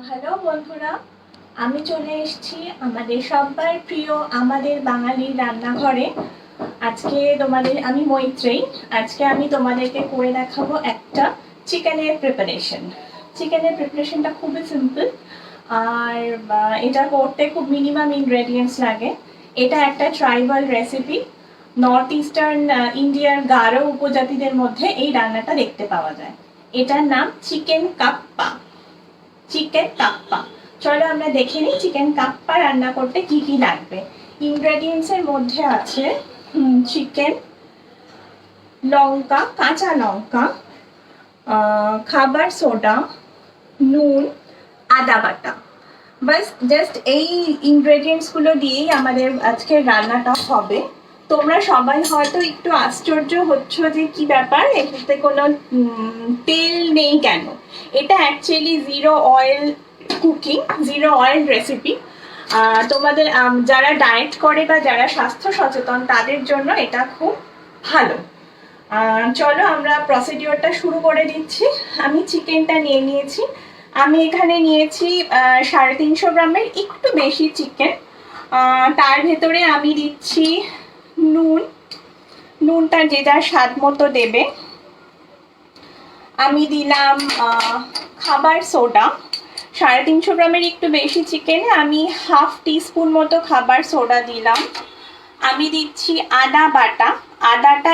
Hello বন্ধুরা, আমি চলে এসেছি আমাদের সবার প্রিয় আমাদের বাঙালির রান্নাঘরে। আজকে আমি মৈত্রেয়ী। আজকে আমি তোমাদেরকে করে দেখাবো একটা চিকেনের প্রিপারেশন। চিকেনের প্রিপারেশনটা খুবই সিম্পল, আর এটা করতে খুব মিনিমাম ইনগ্রেডিয়েন্টস লাগে। এটা একটা ট্রাইবাল রেসিপি। নর্থ ইস্টার্ন ইন্ডিয়ার গারো উপজাতিদের মধ্যে এই রান্নাটা দেখতে পাওয়া যায়। এটার নাম চিকেন কাপ্পা। চিকেন কাপ্পা, চলো আমরা দেখে নিই চিকেন কাপ্পা রান্না করতে কি কি লাগবে। ইনগ্রেডিয়েন্টস এর মধ্যে আছে চিকেন, লঙ্কা, কাঁচা লঙ্কা, খাবার সোডা, নুন, আদা বাটা। বাস জাস্ট এই ইনগ্রেডিয়েন্টস গুলো দিয়েই আমাদের আজকের রান্নাটা হবে। তোমরা সবাই হয়তো একটু আশ্চর্য হচ্ছ যে কি ব্যাপার, এটাতে কোনো তেল নেই কেন। এটা actually zero oil cooking, zero oil recipe. তোমাদের যারা ডায়েট করে বা যারা স্বাস্থ্য সচেতন তাদের জন্য এটা খুব ভালো। চলো আমরা প্রসিডিওরটা শুরু করে দিচ্ছি। আমি চিকেনটা নিয়ে নিয়েছি। আমি এখানে নিয়েছি 350 গ্রামের একটু বেশি চিকেন। তার ভেতরে আমি দিচ্ছি নুনটা যে যার স্বাদ মতো দেবে। আমি দিলাম খাবার সোডা। 350 গ্রামের একটু বেশি চিকেনে আমি হাফ টিস্পুন মতো খাবার সোডা দিলাম। আমি দিচ্ছি আদা বাটা। আদাটা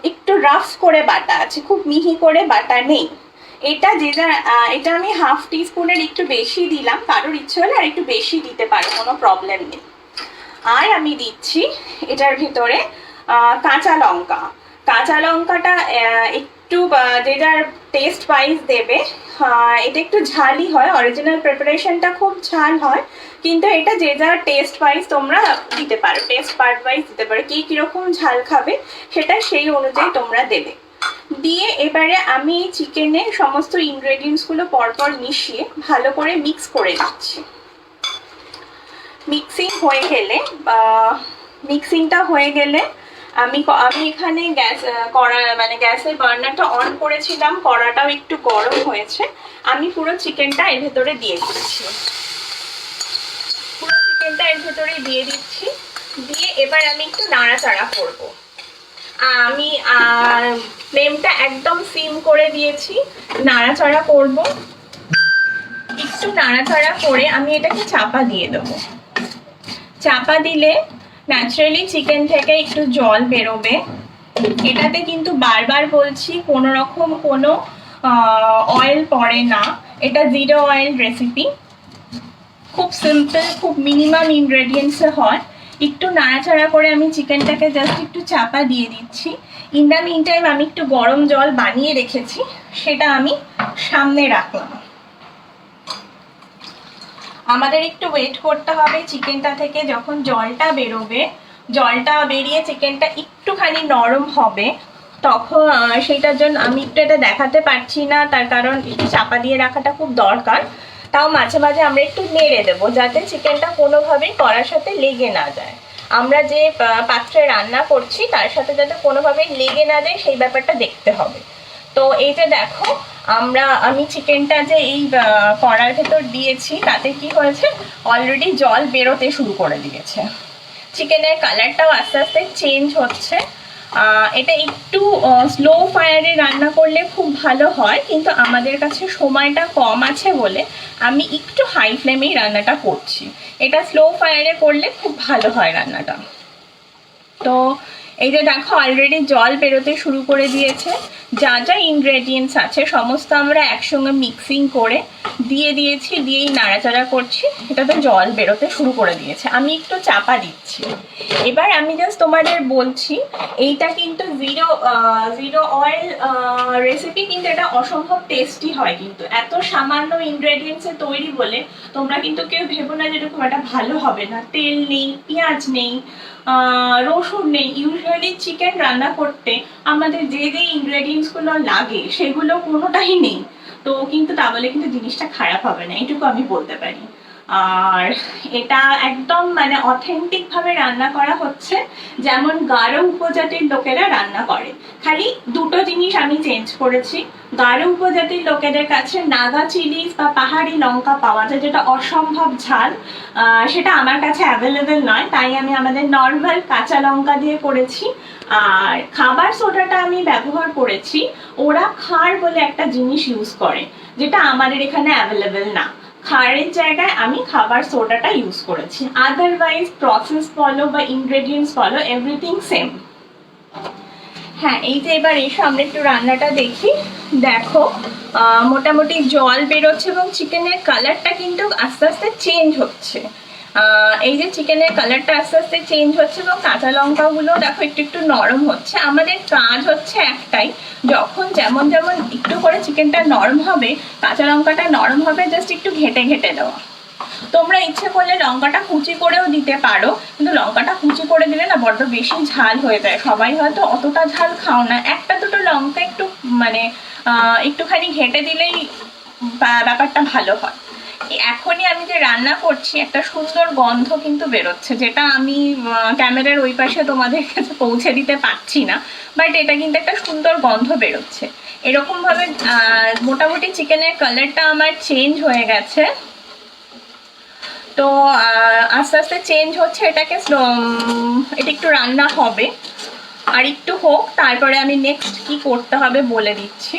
একটু রাফ করে বাটা আছে, খুব মিহি করে বাটা নেই। এটা এটা আমি হাফ টিস্পুনের একটু বেশি দিলাম, কারোর ইচ্ছে হলে আর একটু বেশি দিতে পারো, কোনো প্রবলেম নেই। আর আমি দিচ্ছি এটার ভিতরে কাঁচা লঙ্কা। কাঁচা লঙ্কাটা একটু যে যার টেস্ট ওয়াইজ দেবে। এটা একটু ঝালই হয়, অরিজিনাল প্রিপারেশনটা খুব ঝাল হয়, কিন্তু এটা যে যার টেস্ট ওয়াইজ তোমরা দিতে পারো, টেস্ট পার্ট ওয়াইজ দিতে পারো। কে কিরকম ঝাল খাবে সেটা সেই অনুযায়ী তোমরা দেবে। দিয়ে এবারে আমি চিকেনের সমস্ত ইনগ্রেডিয়েন্টসগুলো পরপর মিশিয়ে ভালো করে মিক্স করে দিচ্ছি। মিক্সিংটা হয়ে গেলে আমি এখানে গ্যাসের বার্নারটা অন করেছিলাম, কড়াটাও একটু গরম হয়েছে। আমি পুরো চিকেনটা এর ভেতরে দিয়ে দিচ্ছি। দিয়ে এবার আমি একটু নাড়াচাড়া করব। আমি ফ্লেমটা একদম সিম করে দিয়েছি, নাড়াচাড়া করব। একটু নাড়াচাড়া করে আমি এটাকে চাপা দিয়ে দেবো। চাপা দিলে ন্যাচারালি চিকেন থেকে একটু জল বেরোবে। এটাতে কিন্তু বারবার বলছি কোনো রকম কোনো অয়েল পড়ে না, এটা জিরো অয়েল রেসিপি। খুব সিম্পল, খুব মিনিমাম ইনগ্রেডিয়েন্টসে হয়। একটু নাড়াচাড়া করে আমি চিকেনটাকে জাস্ট একটু চাপা দিয়ে দিচ্ছি। ইন দ্য মিন টাইম আমি একটু গরম জল বানিয়ে রেখেছি, সেটা আমি সামনে রাখলাম। আমাদের একটু ওয়েট করতে হবে চিকেনটা থেকে যখন জলটা বেরোবে, জলটা বেরিয়ে চিকেনটা একটুখানি নরম হবে, তখন সেইটার জন্য আমি একটু এটা দেখাতে পারছি না, তার কারণ একটু চাপা দিয়ে রাখাটা খুব দরকার। তাও মাঝে মাঝে আমরা একটু নেড়ে দেবো যাতে চিকেনটা কোনোভাবেই কড়ার সাথে লেগে না যায়। আমরা যে পাত্রে রান্না করছি তার সাথে যাতে কোনোভাবেই লেগে না যায় সেই ব্যাপারটা দেখতে হবে। তো এই যে দেখো, আমি চিকেনটা যে এই কড়ার ভেতর দিয়েছি তাতে কি হয়েছে, অলরেডি জল বেরোতে শুরু করে দিয়েছে। চিকেনের কালারটাও আস্তে আস্তে চেঞ্জ হচ্ছে। এটা একটু স্লো ফায়ারে রান্না করলে খুব ভালো হয়, কিন্তু আমাদের কাছে সময়টা কম আছে বলে আমি একটু হাই ফ্লেমেই রান্নাটা করছি। এটা স্লো ফায়ারে করলে খুব ভালো হয় রান্নাটা। তো এই যে দেখো অলরেডি জল বেরোতে শুরু করে দিয়েছে। যা যা ইনগ্রেডিয়েন্টস আছে সমস্ত আমরা একসঙ্গে মিক্সিং করে দিয়ে দিয়েছি, দিয়েই নাড়াচাড়া করছি। এটাতে জল বেরোতে শুরু করে দিয়েছে, আমি একটু চাপা দিচ্ছি। এবার আমি জাস্ট তোমাদের বলছি, এইটা কিন্তু জিরো অয়েল রেসিপি, কিন্তু এটা অসম্ভব টেস্টি হয়। কিন্তু এত সামান্য ইনগ্রেডিয়েন্টসে তৈরি বলে তোমরা কিন্তু কেউ ভেবো না যেরকম এটা ভালো হবে না। তেল নেই, পেঁয়াজ নেই, রসুন নেই। ইউজুয়ালি চিকেন রান্না করতে আমাদের যে যে ইনগ্রেডিয়েন্টসগুলো লাগে সেগুলো কোনোটাই নেই। তো কিন্তু তা বলে কিন্তু জিনিসটা খারাপ হবে না, এটুকু আমি বলতে পারি। আর এটা একদম মানে অথেন্টিক ভাবে রান্না করা হচ্ছে, যেমন গারো উপজাতির লোকেরা রান্না করে। খালি দুটো জিনিস আমি চেঞ্জ করেছি। গারো উপজাতির লোকেদের কাছে নাগা চিলি বা পাহাড়ি লঙ্কা পাওয়া যায়, যেটা অসম্ভব ঝাল, সেটা আমার কাছে অ্যাভেলেবেল নয়, তাই আমি আমাদের নর্মাল কাঁচা লঙ্কা দিয়ে করেছি। আর খাবার সোডাটা আমি ব্যবহার করেছি, ওরা খার বলে একটা জিনিস ইউজ করে, যেটা আমাদের এখানে অ্যাভেলেবেল না। খারের জায়গায় আমি খাবার সোডাটা ইউজ করেছি। আদারওয়াইজ প্রসেস বলো বা ইনগ্রেডিয়েন্টস বলো, এভরিথিং সেম। হ্যাঁ, এই যে এবার এসে আমরা একটু রান্নাটা দেখি। দেখো মোটামুটি জল বেরোচ্ছে এবং চিকেনের কালারটা কিন্তু আস্তে আস্তে চেঞ্জ হচ্ছে। এই যে চিকেনের কালারটা আস্তে আস্তে চেঞ্জ হচ্ছে এবং কাঁচা লঙ্কাগুলো দেখো একটু একটু নরম হচ্ছে। আমাদের কাজ হচ্ছে একটাই, যখন যেমন যেমন একটু করে চিকেনটা নরম হবে, কাঁচা লঙ্কাটা নরম হবে, জাস্ট একটু ঘেটে ঘেটে দেওয়া। তোমরা ইচ্ছে করলে লঙ্কাটা কুচি করেও দিতে পারো, কিন্তু লঙ্কাটা কুচি করে দিলে না বড্ড বেশি ঝাল হয়ে যায়। সবাই হয়তো অতটা ঝাল খাও না, একটা দুটো লঙ্কা একটু মানে একটুখানি ঘেটে দিলেই ব্যাপারটা ভালো হয়। এখনই আমি যে রান্না করছি একটা সুন্দর গন্ধ কিন্তু বেরোচ্ছে, যেটা আমি ক্যামেরার ওই পাশে তোমাদের কাছে পৌঁছে দিতে পারছি না, বাট এটা কিন্তু একটা সুন্দর গন্ধ বেরোচ্ছে। এরকম ভাবে মোটামুটি চিকেনের কালারটা আমার চেঞ্জ হয়ে গেছে। তো আস্তে আস্তে চেঞ্জ হচ্ছে, এটা একটু রান্না হবে, আর একটু হোক, তারপরে আমি নেক্সট কি করতে হবে বলে দিচ্ছি।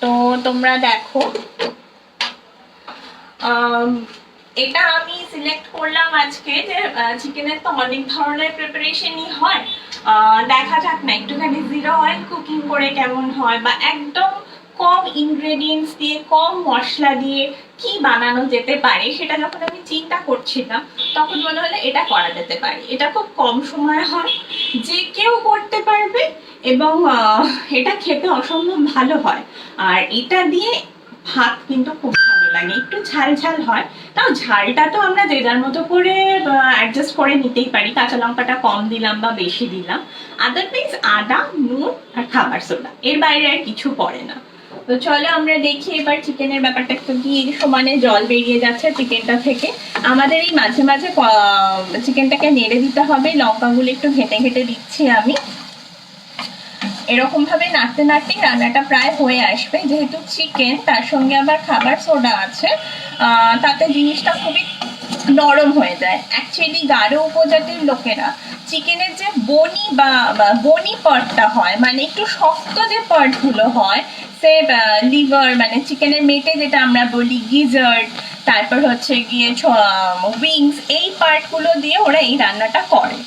তো তোমরা দেখো, এটা আমি সিলেক্ট করলাম আজকে যে চিকেনের তো অনেক ধরনের প্রিপারেশনই হয়, দেখা যাক না একটুখানি জিরো অয়েল কুকিং করে কেমন হয়, বা একদম কম ইনগ্রেডিয়েন্টস দিয়ে কম মশলা দিয়ে কি বানানো যেতে পারে। সেটা যখন আমি চিন্তা করছিলাম তখন মনে হলো এটা করা যেতে পারে। এটা খুব কম সময় হয়, যে কেউ করতে পারবে, এবং এটা খেতে অসম্ভব ভালো হয়। আর এটা দিয়ে ভাত কিন্তু খুব ভালো লাগে, একটু ঝাল ঝাল হয়। তাও ঝালটা তো আমরা যে যার মতো করে অ্যাডজাস্ট করে নিতেই পারি, কাঁচা লঙ্কাটা কম দিলাম বা বেশি দিলাম। আদারওয়াইজ আদা, নুন আর খাবার সোডা, এর বাইরে আর কিছু পড়ে না। তো চলো আমরা দেখি এবার চিকেনের ব্যাপারটা। একটু কি সমানে জল বেরিয়ে যাচ্ছে চিকেনটা থেকে। আমাদের এই মাঝে মাঝে চিকেনটাকে নেড়ে দিতে হবে, লঙ্কাগুলো একটু ঘেটে ঘেটে দিচ্ছি আমি। এরকম ভাবে নাড়তে নাড়তে রান্নাটা প্রায় হয়ে আসবে। যেহেতু চিকেন তার সঙ্গে আবার খাবার সোডা আছে, তাতে জিনিসটা খুবই নরম হয়ে যায়। অ্যাকচুয়ালি গারো উপজাতির লোকেরা চিকেনের যে বনি পার্টটা হয়, মানে একটু শক্ত যে পার্টগুলো হয়, সে লিভার মানে চিকেনের মেটে যেটা আমরা বলি, গিজার্ড, তারপর হচ্ছে গিয়ে উইংস, এই পার্টগুলো দিয়ে ওরা এই রান্নাটা করে।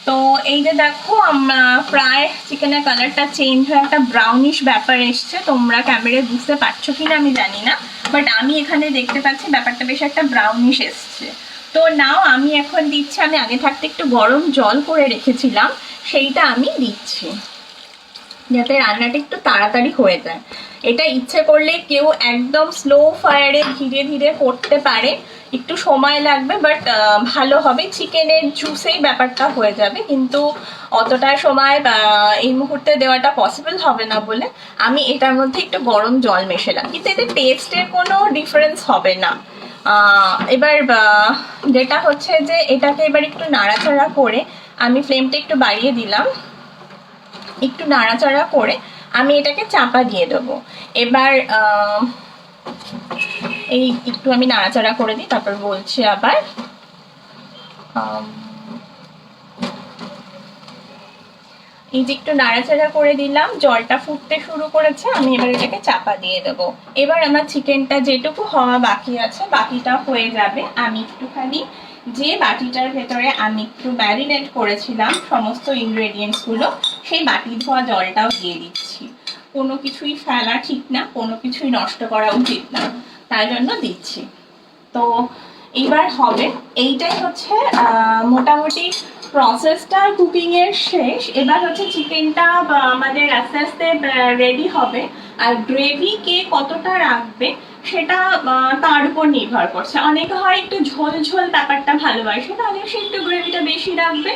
তো এই যে দেখো, আমরা প্রায় চিকেনের কালারটা চেঞ্জ হয়ে একটা ব্রাউনিশ ব্যাপার এসছে। তোমরা ক্যামেরায় বুঝতে পারছো কিনা আমি জানি না, বাট আমি এখানে দেখতে পাচ্ছি ব্যাপারটা বেশ একটা ব্রাউনিশ এসছে। তো নাও আমি এখন দিচ্ছি, আমি আগে থাকতে একটু গরম জল করে রেখেছিলাম, সেইটা আমি দিচ্ছি, যাতে রান্নাটা একটু তাড়াতাড়ি হয়ে যায়। এটা ইচ্ছে করলে কেউ একদম স্লো ফায়ারে ধীরে ধীরে করতে পারে, একটু সময় লাগবে, বাট ভালো হবে। চিকেনের জুসেই ব্যাপারটা হয়ে যাবে, কিন্তু অতটা সময় এই মুহূর্তে দেওয়াটা পসিবল হবে না বলে আমি এটার মধ্যে একটু গরম জল মেশালাম, কিন্তু এতে টেস্টের কোনো ডিফারেন্স হবে না। এবার যেটা হচ্ছে যে এটাকে এবার একটু নাড়াচাড়া করে, আমি ফ্লেমটা একটু বাড়িয়ে দিলাম, একটু নাড়াচাড়া করে আমি এটাকে চাপা দিয়ে দেবো। এবার এই একটু আমি নাড়াচাড়া করে দিই, তারপর বলছি আবার। এই যে একটু নাড়াচাড়া করে দিলাম, জলটা ফুটতে শুরু করেছে, আমি এবার এটাকে চাপা দিয়ে দেবো। এবার আমার চিকেনটা যেটুকু হওয়া বাকি আছে বাকিটা হয়ে যাবে। আমি একটুখানি যে বাটিটার ভেতরে আমি একটু ম্যারিনেট করেছিলাম সমস্ত ইনগ্রেডিয়েন্টস গুলো, সেই বাটি ধোয়া জলটাও দিয়ে দিচ্ছি। কোনো কিছুই ফেলা ঠিক না, কোনো কিছুই নষ্ট করা উচিত না, তাই জন্য দিচ্ছি। তো এবার হবে, এইটাই হচ্ছে মোটামুটি প্রসেসটা কুকিং এর শেষ। এবার হচ্ছে চিকেনটা আমাদের আস্তে আস্তে রেডি হবে, আর গ্রেভি কে কতটা রাখবে সেটা তার উপর নির্ভর করছে। অনেকে হয় একটু ঝোল ঝোল ব্যাপারটা ভালোবাসে, তাহলে সে একটু গ্রেভিটা বেশি রাখবে,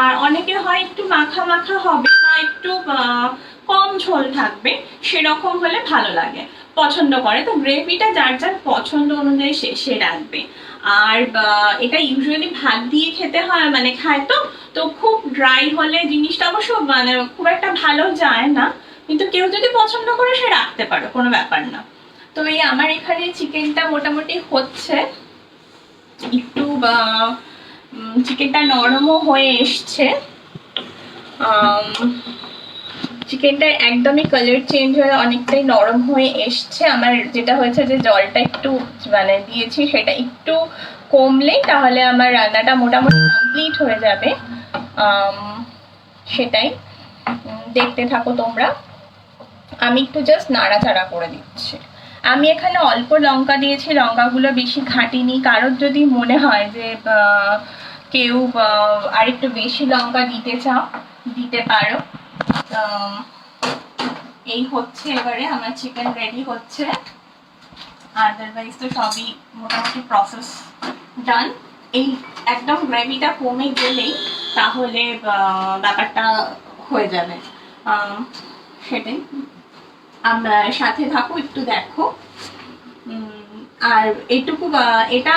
আর অনেকে হয় একটু মাখা মাখা হবে বা একটু কম ঝোল থাকবে, সেরকম হলে ভালো লাগে। পছন্দ করে, তো গ্রেভিটা যার যার পছন্দ অনুযায়ী সে রাখবে। আর এটা ইউজুয়ালি ভাত দিয়ে খেতে হয়, মানে খায় তো, তো খুব ড্রাই হলে জিনিসটা অবশ্য মানে খুব একটা ভালো যায় না, কিন্তু কেউ যদি পছন্দ করে সে রাখতে পারো, কোনো ব্যাপার না। তো এই আমার এখানে চিকেনটা মোটামুটি হচ্ছে, একটু চিকেনটা নরমও হয়ে এসছে, চিকেনটা একদমই কালার চেঞ্জ হয়ে অনেকটাই নরম হয়ে এসছে। আমার যেটা হয়েছে যে জলটা একটু মানে দিয়েছি সেটা একটু কমলেই তাহলে আমার রান্নাটা মোটামুটি কমপ্লিট হয়ে যাবে। সেটাই দেখতে থাকো তোমরা। আমি একটু জাস্ট নাড়াচাড়া করে দিচ্ছি। আমি এখানে অল্প লঙ্কা দিয়েছি, লঙ্কাগুলো বেশি ঘাটিনি। কারোর যদি মনে হয় যে কেউ আরেকটু বেশি লঙ্কা দিতে চাও দিতে পারো। এই হচ্ছে, এবারে আমার চিকেন রেডি হচ্ছে, আদারওয়াইজ তো সবই মোটামুটি প্রসেস ডান। এই একদম গ্রেভিটা কমে গেলেই তাহলে ব্যাপারটা হয়ে যাবে। সেটাই, আমরা সাথে থাকো, একটু দেখো। আর এটুকু এটা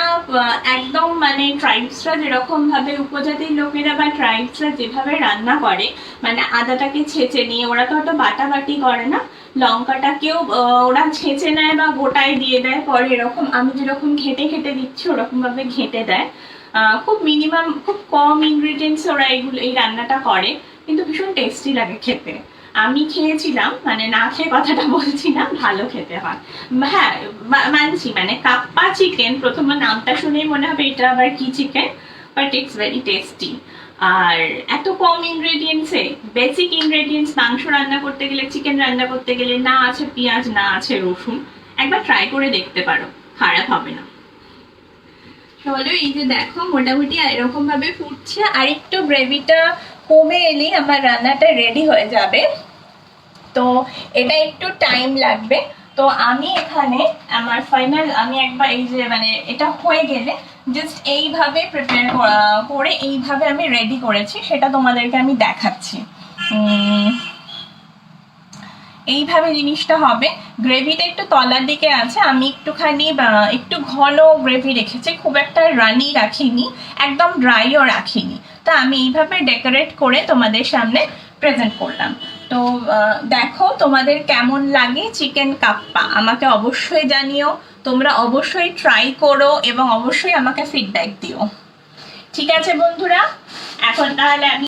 একদম মানে ট্রাইবসরা যেরকম ভাবে, উপজাতির লোকেরা বা ট্রাইবসরা যেভাবে রান্না করে, মানে আদাটাকে ছেঁচে নিয়ে, ওরা তো হয়তো বাটাবাটি করে না, লঙ্কাটাকেও ওরা ছেঁচে নেয় বা গোটায় দিয়ে দেয় পরে, এরকম আমি যেরকম ঘেটে ঘেটে দিচ্ছি ওরকম ভাবে ঘেটে দেয়। খুব মিনিমাম, খুব কম ইনগ্রিডিয়েন্টস ওরা এই রান্নাটা করে, কিন্তু ভীষণ টেস্টি লাগে খেতে। আমি খেয়েছিলাম, মানে না খেয়ে কথাটা বলছি না, ভালো খেতে হয়। হ্যাঁ মানছি, মানে কাপ্পা চিকেন প্রথমে নামটা শুনেই মনে হবে এটা আবার কি chicken, but it's very tasty. আর এত কম ইনগ্রেডিয়েন্টসে, বেসিক ইনগ্রেডিয়েন্টস, মাংস রান্না করতে গেলে, চিকেন রান্না করতে গেলে না আছে পেঁয়াজ, না আছে রসুন, একবার ট্রাই করে দেখতে পারো, খারাপ হবে না। চলো, এই যে দেখো মোটামুটি এরকম ভাবে ফুটছে, আর একটু গ্রেভিটা কমে এলেই আমার রান্নাটা রেডি হয়ে যাবে। তো এটা একটু টাইম লাগবে। তো আমি এখানে আমার ফাইনাল, আমি একবার এই যে মানে এটা হয়ে গেলে জাস্ট এইভাবে প্রিপেয়ার করে এইভাবে আমি রেডি করেছি, সেটা তোমাদেরকে আমি দেখাচ্ছি। এইভাবে জিনিসটা হবে। গ্রেভিটা একটু তলার দিকে আছে, আমি একটুখানি একটু ঘন গ্রেভি রেখেছি, খুব একটা রানি রাখিনি, একদম ড্রাইও রাখিনি। তো আমি এইভাবে ডেকোরেট করে তোমাদের সামনে প্রেজেন্ট করলাম। তো দেখো তোমাদের কেমন লাগে চিকেন কাপ্পা, আমাকে অবশ্যই জানিও। তোমরা অবশ্যই ট্রাই করো এবং অবশ্যই আমাকে ফিডব্যাক দিও। ঠিক আছে বন্ধুরা, এখন তাহলে আমি